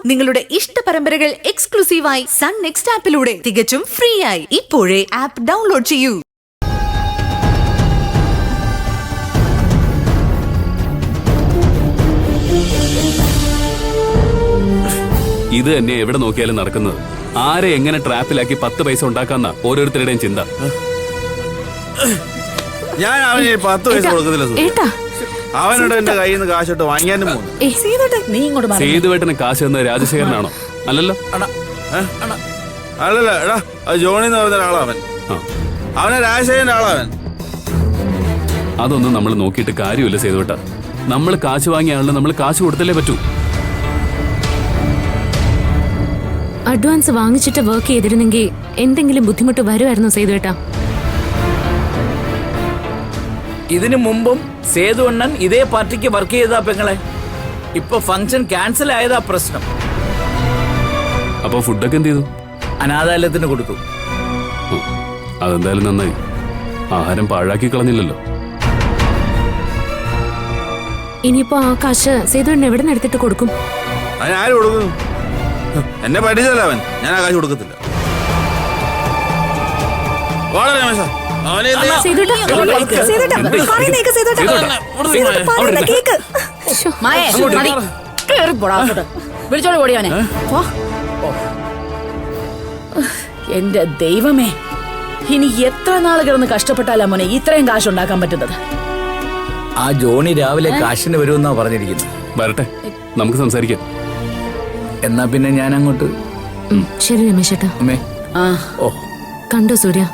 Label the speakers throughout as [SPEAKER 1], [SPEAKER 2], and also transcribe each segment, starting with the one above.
[SPEAKER 1] നിങ്ങളുടെ ഇഷ്ട പരമ്പരകൾ എക്സ്ക്ലൂസീവായി സൺ നെക്സ്റ്റ് ആപ്പിലൂടെ തികച്ചും ഫ്രീ ആയി ഇപ്പോഴേ ആപ്പ് ഡൗൺലോഡ് ചെയ്യൂ.
[SPEAKER 2] ഇത് തന്നെ എവിടെ നോക്കിയാലും നടക്കുന്നത്. ആരെ എങ്ങനെ ട്രാപ്പിലാക്കി 10 പൈസ ഉണ്ടാക്കാന്ന ഓരോരുത്തരുടെയും ചിന്ത.
[SPEAKER 3] ഞാൻ അവന് 10 പൈസ കൊടുക്കത്തില്ല. അവനോട് എന്റെ കയ്യിൽ നിന്ന് കാശിട്ട് വാങ്ങിയാനും പോകുന്നു.
[SPEAKER 2] സേതുവേട്ടന് കാശ് തന്ന രാജശേഖരനാണോ? അല്ലല്ലോ.
[SPEAKER 3] അല്ലല്ല എടാ, അത് ജോണി എന്ന് പറഞ്ഞ ഒരാളവൻ. അവനെ രാജശേഖരന്റെ ആളവൻ.
[SPEAKER 2] അതൊന്നും നമ്മൾ നോക്കിയിട്ട് കാര്യമില്ല സേതുവേട്ട. നമ്മൾ കാശ് വാങ്ങിയ ആളിന് നമ്മൾ കാശ് കൊടുത്തല്ലേ പറ്റൂ.
[SPEAKER 4] അഡ്വാൻസ് വാങ്ങിച്ചിട്ട് വർക്ക് ചെയ്തിരുന്നെങ്കിൽ എന്തെങ്കിലും ബുദ്ധിമുട്ട് വരുമായിരുന്നു സേതുവേട്ടാ?
[SPEAKER 5] ഇതിനു മുമ്പും സേതു അണ്ണൻ ഇതേ പാർട്ടിക്ക് വർക്ക് ചെയ്താ പെങ്ങളെ. ഇപ്പൊ ഫംഗ്ഷൻ ക്യാൻസൽ ആയതാ പ്രശ്നം.
[SPEAKER 2] അപ്പൊ ഫുഡൊക്കെ എന്ത് ചെയ്തു?
[SPEAKER 5] അനാഥാലയത്തിന് കൊടുത്തു.
[SPEAKER 2] അതെന്തായാലും നന്നായി. ആഹാരം പാഴാക്കി കളഞ്ഞില്ലല്ലോ.
[SPEAKER 4] ഇനിയിപ്പോ ആ കാശ് സേതുവിന് എവിടെ നിന്ന് എടുത്തിട്ട് കൊടുക്കും?
[SPEAKER 3] അതിനാര് കൊടുക്കുന്നു? എന്നെ പഠിച്ചല്ല അവൻ. ഞാൻ ആ കാശ് കൊടുക്കത്തില്ല.
[SPEAKER 6] എന്റെ ദൈവമേ, ഇനി എത്ര നാള് കിടന്ന് കഷ്ടപ്പെട്ടാലാ മോനെ ഇത്രയും കാശ് ഉണ്ടാക്കാൻ പറ്റുന്നത്?
[SPEAKER 5] ആ ജോണി രാവിലെ കാശിന് വരുമെന്നാ പറഞ്ഞിരിക്കുന്നത്.
[SPEAKER 2] വരട്ടെ, നമുക്ക് സംസാരിക്കാം.
[SPEAKER 5] എന്നാ പിന്നെ ഞാൻ അങ്ങോട്ട്.
[SPEAKER 4] ശരി രമേശേട്ടാ.
[SPEAKER 5] അമ്മേ. ഓ
[SPEAKER 4] കണ്ടോ സൂര്യ,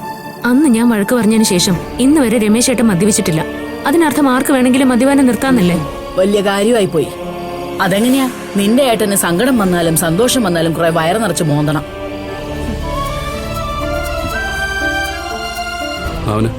[SPEAKER 4] അന്ന് ഞാൻ വഴക്ക് പറഞ്ഞതിന് ശേഷം ഇന്ന് വരെ രമേശേട്ടൻ മദ്യപിച്ചിട്ടില്ല. അതിനർത്ഥം ആർക്ക് വേണമെങ്കിലും മദ്യപാനം നിർത്താന്നല്ലേ?
[SPEAKER 6] വലിയ കാര്യമായി പോയി. അതെങ്ങനെയാ? നിന്റെ ഏട്ടന് സങ്കടം വന്നാലും സന്തോഷം വന്നാലും കുറെ വയറ് നിറച്ച് മോന്തണം.
[SPEAKER 2] അവന്